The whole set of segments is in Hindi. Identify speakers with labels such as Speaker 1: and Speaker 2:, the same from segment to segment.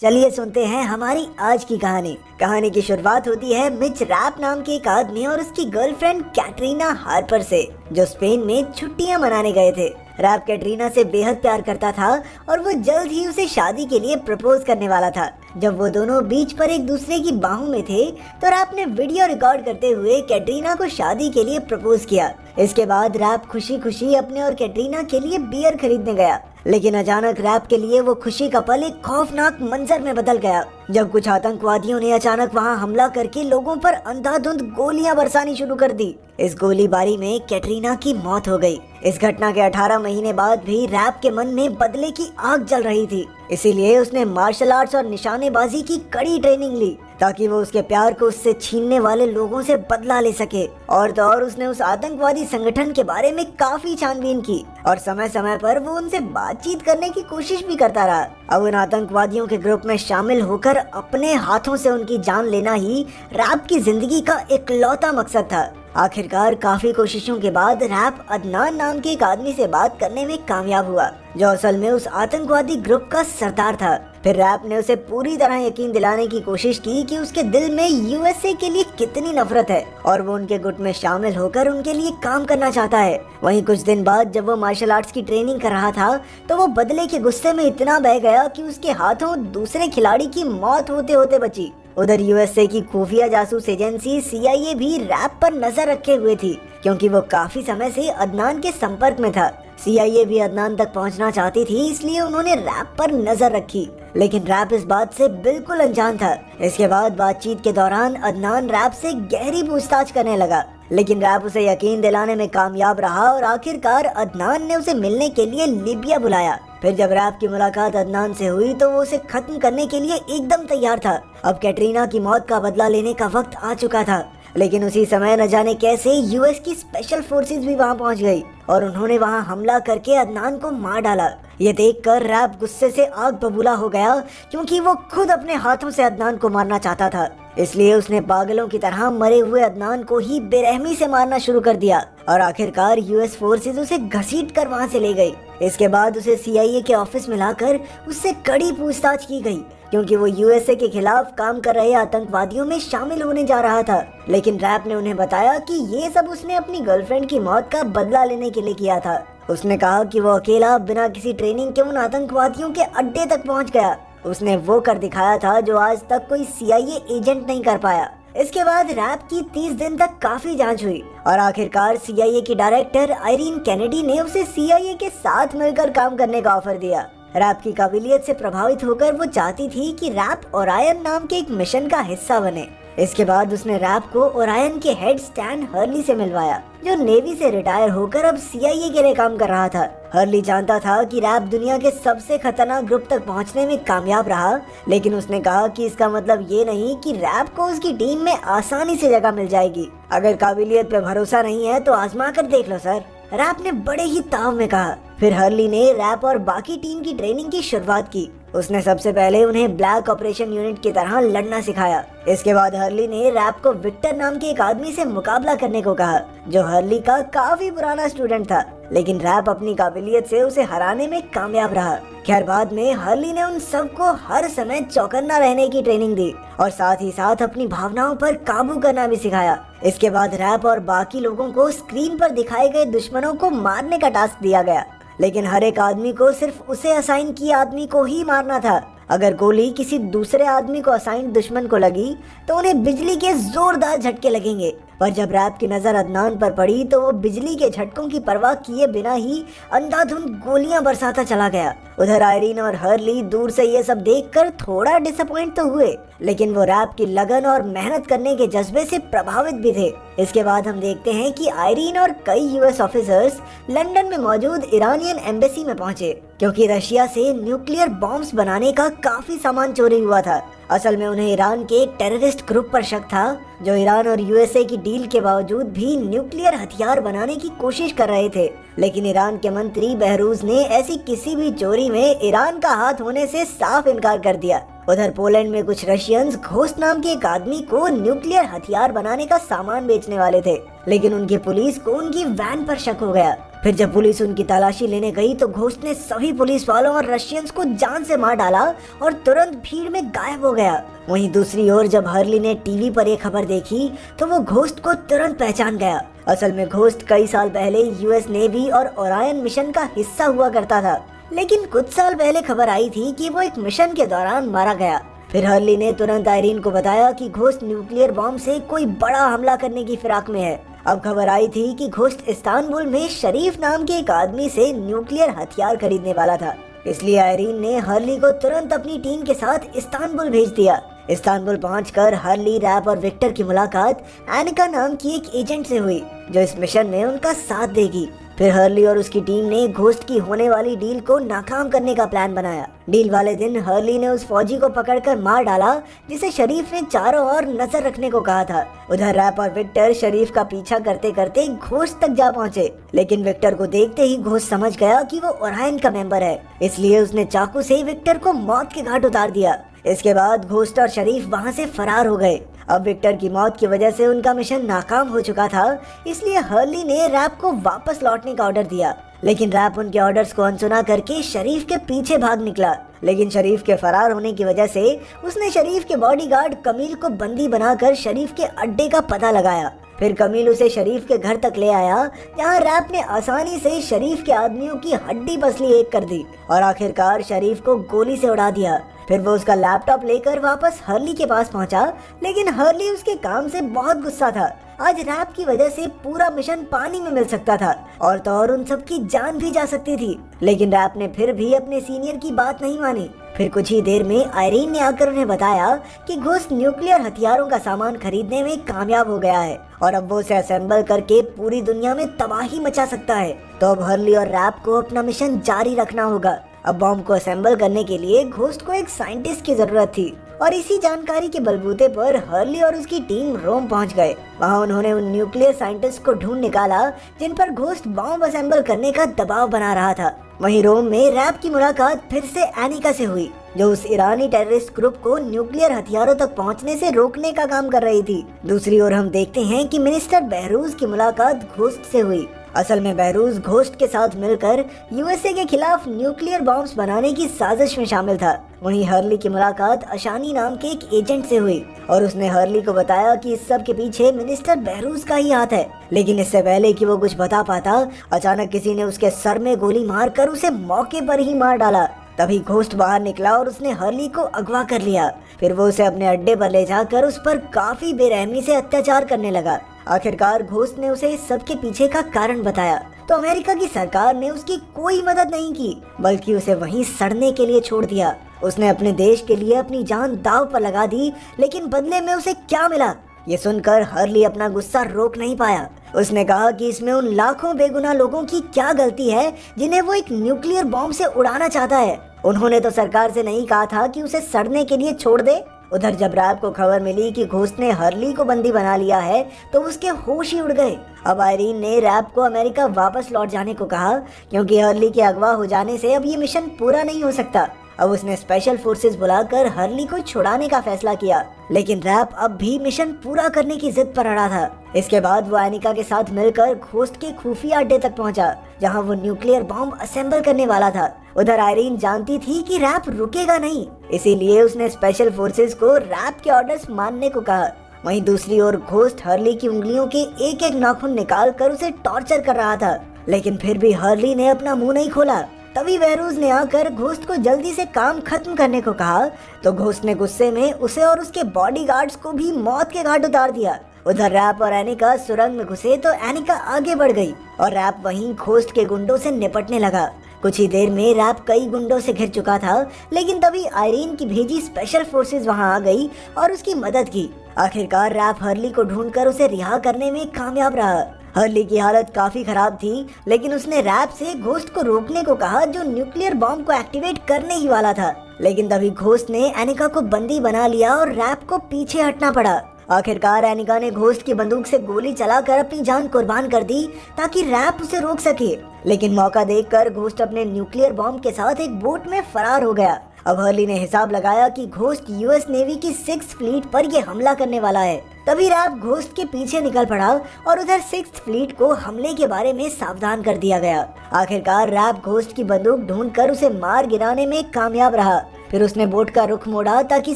Speaker 1: चलिए सुनते हैं हमारी आज की कहानी की शुरुआत होती है मिच रैप नाम के एक आदमी और उसकी गर्लफ्रेंड कैटरीना हार्पर से, जो स्पेन में छुट्टियां मनाने गए थे। रैप कैटरीना से बेहद प्यार करता था और वो जल्द ही उसे शादी के लिए प्रपोज करने वाला था। जब वो दोनों बीच पर एक दूसरे की बाहों में थे तो रैप ने वीडियो रिकॉर्ड करते हुए कैटरीना को शादी के लिए प्रपोज किया। इसके बाद रैप खुशी खुशी अपने और कैटरीना के लिए बियर खरीदने गया, लेकिन अचानक रैप के लिए वो खुशी का पल एक खौफनाक मंजर में बदल गया, जब कुछ आतंकवादियों ने अचानक वहां हमला करके लोगों पर अंधाधुंध गोलियां बरसानी शुरू कर दी। इस गोलीबारी में कैटरीना की मौत हो गई। इस घटना के 18 महीने बाद भी रैप के मन में बदले की आग जल रही थी, इसीलिए उसने मार्शल आर्ट्स और निशानेबाजी की कड़ी ट्रेनिंग ली ताकि वो उसके प्यार को उससे छीनने वाले लोगों से बदला ले सके। और तो और उसने उस आतंकवादी संगठन के बारे में काफी छानबीन की और समय समय पर वो उनसे बातचीत करने की कोशिश भी करता रहा। अब उन आतंकवादियों के ग्रुप में शामिल होकर अपने हाथों से उनकी जान लेना ही रैप की जिंदगी का इकलौता मकसद था। आखिरकार काफी कोशिशों के बाद रैप अदनान नाम के एक आदमी से बात करने में कामयाब हुआ, जो असल में उस आतंकवादी ग्रुप का सरदार था। फिर रैप ने उसे पूरी तरह यकीन दिलाने की कोशिश की कि उसके दिल में यूएसए के लिए कितनी नफरत है और वो उनके गुट में शामिल होकर उनके लिए काम करना चाहता है। वहीं कुछ दिन बाद जब वो मार्शल आर्ट्स की ट्रेनिंग कर रहा था तो वो बदले के गुस्से में इतना बह गया कि उसके हाथों दूसरे खिलाड़ी की मौत होते होते बची। उधर यूएसए की खुफिया जासूस एजेंसी सीआईए भी रैप पर नजर रखे हुए थी, क्योंकि वो काफी समय से अदनान के संपर्क में था। सीआईए भी अदनान तक पहुंचना चाहती थी, इसलिए उन्होंने रैप पर नजर रखी, लेकिन रैप इस बात से बिल्कुल अनजान था। इसके बाद बातचीत के दौरान अदनान रैप से गहरी पूछताछ करने लगा, लेकिन रैप उसे यकीन दिलाने में कामयाब रहा और आखिरकार अदनान ने उसे मिलने के लिए लीबिया बुलाया। फिर जब रैप की मुलाकात अदनान से हुई तो वो उसे खत्म करने के लिए एकदम तैयार था। अब कैटरीना की मौत का बदला लेने का वक्त आ चुका था, लेकिन उसी समय न जाने कैसे यूएस की स्पेशल फोर्सेस भी वहां पहुंच गई और उन्होंने वहां हमला करके अदनान को मार डाला। ये देखकर रैप गुस्से से आग बबूला हो गया, क्योंकि वो खुद अपने हाथों से अदनान को मारना चाहता था। इसलिए उसने पागलों की तरह मरे हुए अदनान को ही बेरहमी से मारना शुरू कर दिया और आखिरकार यूएस फोर्सेस उसे घसीट कर वहां से ले गई। इसके बाद उसे सीआईए के ऑफिस में लाकर उससे कड़ी पूछताछ की गई, क्योंकि वो यूएसए के खिलाफ काम कर रहे आतंकवादियों में शामिल होने जा रहा था। लेकिन रैप ने उन्हें बताया कि ये सब उसने अपनी गर्लफ्रेंड की मौत का बदला लेने के लिए किया था। उसने कहा कि वो अकेला बिना किसी ट्रेनिंग के उन आतंकवादियों के अड्डे तक पहुंच गया। उसने वो कर दिखाया था जो आज तक कोई सीआईए एजेंट नहीं कर पाया। इसके बाद रैप की 30 दिन तक काफी जांच हुई और आखिरकार सीआईए की डायरेक्टर आयरीन कैनेडी ने उसे सीआईए के साथ मिलकर काम करने का ऑफर दिया। रैप की काबिलियत से प्रभावित होकर वो चाहती थी कि रैप ओरायन नाम के एक मिशन का हिस्सा बने। इसके बाद उसने रैप को ओरायन के हेड स्टैन हर्ली से मिलवाया, जो नेवी से रिटायर होकर अब सीआईए के लिए काम कर रहा था। हर्ली जानता था कि रैप दुनिया के सबसे खतरनाक ग्रुप तक पहुंचने में कामयाब रहा, लेकिन उसने कहा कि इसका मतलब ये नहीं कि रैप को उसकी टीम में आसानी से जगह मिल जाएगी। अगर काबिलियत पे भरोसा नहीं है तो आजमा कर देख लो सर, रैप ने बड़े ही ताव में कहा। फिर हर्ली ने रैप और बाकी टीम की ट्रेनिंग की शुरुआत की। उसने सबसे पहले उन्हें ब्लैक ऑपरेशन यूनिट की तरह लड़ना सिखाया। इसके बाद हर्ली ने रैप को विक्टर नाम के एक आदमी से मुकाबला करने को कहा, जो हर्ली का काफी पुराना स्टूडेंट था, लेकिन रैप अपनी काबिलियत से उसे हराने में कामयाब रहा। खैर बाद में हर्ली ने उन सबको हर समय चौकन्ना रहने की ट्रेनिंग दी और साथ ही साथ अपनी भावनाओं पर काबू करना भी सिखाया। इसके बाद रैप और बाकी लोगों को स्क्रीन पर दिखाए गए दुश्मनों को मारने का टास्क दिया गया, लेकिन हर एक आदमी को सिर्फ उसे असाइन किए आदमी को ही मारना था। अगर गोली किसी दूसरे आदमी को असाइन दुश्मन को लगी तो उन्हें बिजली के जोरदार झटके लगेंगे। पर जब रैप की नजर अदनान पर पड़ी तो वो बिजली के झटकों की परवाह किए बिना ही अंधाधुंध गोलियां बरसाता चला गया। उधर आयरीन और हर्ली दूर से ये सब देखकर थोड़ा डिसअपॉइंट तो हुए, लेकिन वो रैप की लगन और मेहनत करने के जज्बे से प्रभावित भी थे। इसके बाद हम देखते हैं कि आयरीन और कई यूएस ऑफिसर्स लंदन में मौजूद ईरानियन एम्बेसी में पहुंचे, क्योंकि रशिया से न्यूक्लियर बॉम्ब्स बनाने का काफी सामान चोरी हुआ था। असल में उन्हें ईरान के एक टेररिस्ट ग्रुप पर शक था, जो ईरान और यूएसए की डील के बावजूद भी न्यूक्लियर हथियार बनाने की कोशिश कर रहे थे। लेकिन ईरान के मंत्री बहरूज ने ऐसी किसी भी चोरी में ईरान का हाथ होने से साफ इनकार कर दिया। उधर पोलैंड में कुछ रशियंस घोस्ट नाम के एक आदमी को न्यूक्लियर हथियार बनाने का सामान बेचने वाले थे, लेकिन उनकी पुलिस को उनकी वैन पर शक हो गया। फिर जब पुलिस उनकी तलाशी लेने गई तो घोस्ट ने सभी पुलिस वालों और रशियंस को जान से मार डाला और तुरंत भीड़ में गायब हो गया। वहीं दूसरी ओर जब हर्ली ने टीवी पर एक खबर देखी तो वो घोस्ट को तुरंत पहचान गया। असल में घोस्ट कई साल पहले यूएस नेवी और ओरायन मिशन का हिस्सा हुआ करता था, लेकिन कुछ साल पहले खबर आई थी कि वो एक मिशन के दौरान मारा गया। फिर हर्ली ने तुरंत आयरीन को बताया कि घोस्ट न्यूक्लियर बॉम्ब से कोई बड़ा हमला करने की फिराक में है। अब खबर आई थी कि घोस्ट इस्तांबुल में शरीफ नाम के एक आदमी से न्यूक्लियर हथियार खरीदने वाला था, इसलिए आयरीन ने हर्ली को तुरंत अपनी टीम के साथ इस्तांबुल भेज दिया। इस्तांबुल पहुंचकर हर्ली, रैप और विक्टर की मुलाकात एनिका नाम की एक एजेंट से हुई जो इस मिशन में उनका साथ देगी। फिर हर्ली और उसकी टीम ने घोस्ट की होने वाली डील को नाकाम करने का प्लान बनाया। डील वाले दिन हर्ली ने उस फौजी को पकड़कर मार डाला जिसे शरीफ ने चारों ओर नजर रखने को कहा था। उधर रैप और विक्टर शरीफ का पीछा करते करते घोस्ट तक जा पहुंचे, लेकिन विक्टर को देखते ही घोस्ट समझ गया कि वो ओरायन का मेंबर है, इसलिए उसने चाकू से विक्टर को मौत के घाट उतार दिया। इसके बाद घोस्ट और शरीफ वहां से फरार हो गए। अब विक्टर की मौत की वजह से उनका मिशन नाकाम हो चुका था, इसलिए हर्ली ने रैप को वापस लौटने का ऑर्डर दिया, लेकिन रैप उनके ऑर्डर्स को अनसुना करके शरीफ के पीछे भाग निकला। लेकिन शरीफ के फरार होने की वजह से उसने शरीफ के बॉडीगार्ड कमील को बंदी बनाकर शरीफ के अड्डे का पता लगाया। फिर कमील उसे शरीफ के घर तक ले आया, जहां रैप ने आसानी से शरीफ के आदमियों की हड्डी पसली एक कर दी और आखिरकार शरीफ को गोली से उड़ा दिया। फिर वो उसका लैपटॉप लेकर वापस हर्ली के पास पहुंचा, लेकिन हर्ली उसके काम से बहुत गुस्सा था। आज रैप की वजह से पूरा मिशन पानी में मिल सकता था और तो और उन सबकी जान भी जा सकती थी, लेकिन रैप ने फिर भी अपने सीनियर की बात नहीं मानी। फिर कुछ ही देर में आयरीन ने आकर उन्हें बताया कि घोस्ट न्यूक्लियर हथियारों का सामान खरीदने में कामयाब हो गया है और अब वो उसे असेंबल करके पूरी दुनिया में तबाही मचा सकता है। तो अब हर्ली और रैप को अपना मिशन जारी रखना होगा। अब बॉम्ब को असेंबल करने के लिए घोस्ट को एक साइंटिस्ट की जरूरत थी और इसी जानकारी के बलबूते पर हर्ली और उसकी टीम रोम पहुंच गए। वहां उन्होंने उन न्यूक्लियर साइंटिस्ट को ढूंढ निकाला जिन पर घोस्ट बॉम्ब असेंबल करने का दबाव बना रहा था। वहीं रोम में रैप की मुलाकात फिर से एनिका से हुई, जो उस ईरानी टेररिस्ट ग्रुप को न्यूक्लियर हथियारों तक पहुंचने से रोकने का काम कर रही थी। दूसरी ओर हम देखते हैं कि मिनिस्टर बहरूज की मुलाकात घोस्ट से हुई। असल में बहरूज घोस्ट के साथ मिलकर यूएसए के खिलाफ न्यूक्लियर बॉम्ब्स बनाने की साजिश में शामिल था। वहीं हर्ली की मुलाकात अशानी नाम के एक एजेंट से हुई और उसने हर्ली को बताया कि इस सब के पीछे मिनिस्टर बहरूज का ही हाथ है। लेकिन इससे पहले कि वो कुछ बता पाता, अचानक किसी ने उसके सर में गोली मारकर उसे मौके पर ही मार डाला। तभी घोस्ट बाहर निकला और उसने हर्ली को अगवा कर लिया। फिर वो उसे अपने अड्डे पर ले जाकर उस पर काफी बेरहमी से अत्याचार करने लगा। आखिरकार घोस्ट ने उसे इस सब के पीछे का कारण बताया तो अमेरिका की सरकार ने उसकी कोई मदद नहीं की, बल्कि उसे वहीं सड़ने के लिए छोड़ दिया। उसने अपने देश के लिए अपनी जान दांव पर लगा दी, लेकिन बदले में उसे क्या मिला, ये सुनकर हर्ली अपना गुस्सा रोक नहीं पाया। उसने कहा कि इसमें उन लाखों बेगुनाह लोगों की क्या गलती है जिन्हें वो एक न्यूक्लियर बॉम्ब से उड़ाना चाहता है। उन्होंने तो सरकार से नहीं कहा था कि उसे सड़ने के लिए छोड़ दे। उधर जब रैप को खबर मिली कि घोस्ट ने हर्ली को बंदी बना लिया है तो उसके होश ही उड़ गए। अब आयरीन ने रैप को अमेरिका वापस लौट जाने को कहा, क्योंकि हर्ली के अगवा हो जाने से अब ये मिशन पूरा नहीं हो सकता। अब उसने स्पेशल फोर्सेस बुलाकर हर्ली को छुड़ाने का फैसला किया, लेकिन रैप अब भी मिशन पूरा करने की जिद पर अड़ा था। इसके बाद वो एनिका के साथ मिलकर घोस्ट के खुफिया अड्डे तक पहुंचा, जहां वो न्यूक्लियर बॉम्ब असेंबल करने वाला था। उधर आयरीन जानती थी कि रैप रुकेगा नहीं, इसीलिए उसने स्पेशल फोर्सेस को रैप के ऑर्डर्स मानने को कहा। वहीं दूसरी ओर घोस्ट हर्ली की उंगलियों के एक एक नाखून निकाल कर उसे टॉर्चर कर रहा था, लेकिन फिर भी हर्ली ने अपना मुंह नहीं खोला। तभी बहरूज ने आकर घोस्ट को जल्दी से काम खत्म करने को कहा तो घोस्ट ने गुस्से में उसे और उसके बॉडीगार्ड्स को भी मौत के घाट उतार दिया। उधर रैप और एनिका सुरंग में घुसे तो एनिका आगे बढ़ गई और रैप वहीं घोस्ट के गुंडों से निपटने लगा। कुछ ही देर में रैप कई गुंडों से घिर चुका था, लेकिन तभी आयरीन की भेजी स्पेशल फोर्सेस वहां आ गई और उसकी मदद की। आखिरकार रैप हर्ली को ढूंढकर उसे रिहा करने में कामयाब रहा। हर्ली की हालत काफी खराब थी, लेकिन उसने रैप से घोस्ट को रोकने को कहा जो न्यूक्लियर बॉम्ब को एक्टिवेट करने ही वाला था। लेकिन तभी घोस्ट ने एनिका को बंदी बना लिया और रैप को पीछे हटना पड़ा। आखिरकार एनिका ने घोस्ट की बंदूक से गोली चलाकर अपनी जान कुर्बान कर दी ताकि रैप उसे रोक सके, लेकिन मौका देखकर घोस्ट अपने न्यूक्लियर बॉम्ब के साथ एक बोट में फरार हो गया। अब हर्ली ने हिसाब लगाया कि घोस्ट यूएस नेवी की 6th फ्लीट पर ये हमला करने वाला है। तभी रैप घोस्ट के पीछे निकल पड़ा और उधर 6th फ्लीट को हमले के बारे में सावधान कर दिया गया। आखिरकार रैप घोस्ट की बंदूक ढूंढकर उसे मार गिराने में कामयाब रहा। फिर उसने बोट का रुख मोड़ा ताकि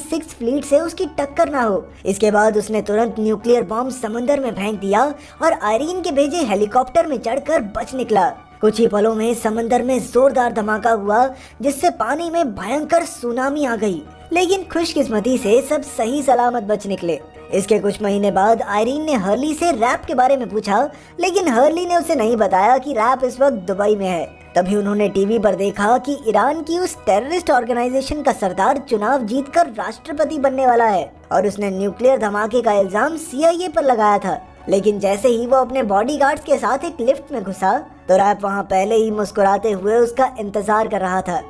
Speaker 1: 6th फ्लीट से उसकी टक्कर ना हो। इसके बाद उसने तुरंत न्यूक्लियर बॉम्ब समंदर में फेंक दिया और आयरीन के भेजे हेलीकॉप्टर में चढ़कर बच निकला। कुछ ही पलों में समंदर में जोरदार धमाका हुआ, जिससे पानी में भयंकर सुनामी आ गई। लेकिन खुशकिस्मती से सब सही सलामत बच निकले। इसके कुछ महीने बाद आयरीन ने हर्ली से रैप के बारे में पूछा, लेकिन हर्ली ने उसे नहीं बताया कि रैप इस वक्त दुबई में है। तभी उन्होंने टीवी पर देखा कि ईरान की उस टेररिस्ट ऑर्गेनाइजेशन का सरदार चुनाव जीतकर राष्ट्रपति बनने वाला है और उसने न्यूक्लियर धमाके का इल्जाम CIA पर लगाया था। लेकिन जैसे ही वो अपने बॉडीगार्ड्स के साथ एक लिफ्ट में घुसा तो रैप वहाँ पहले ही मुस्कुराते हुए उसका इंतजार कर रहा था।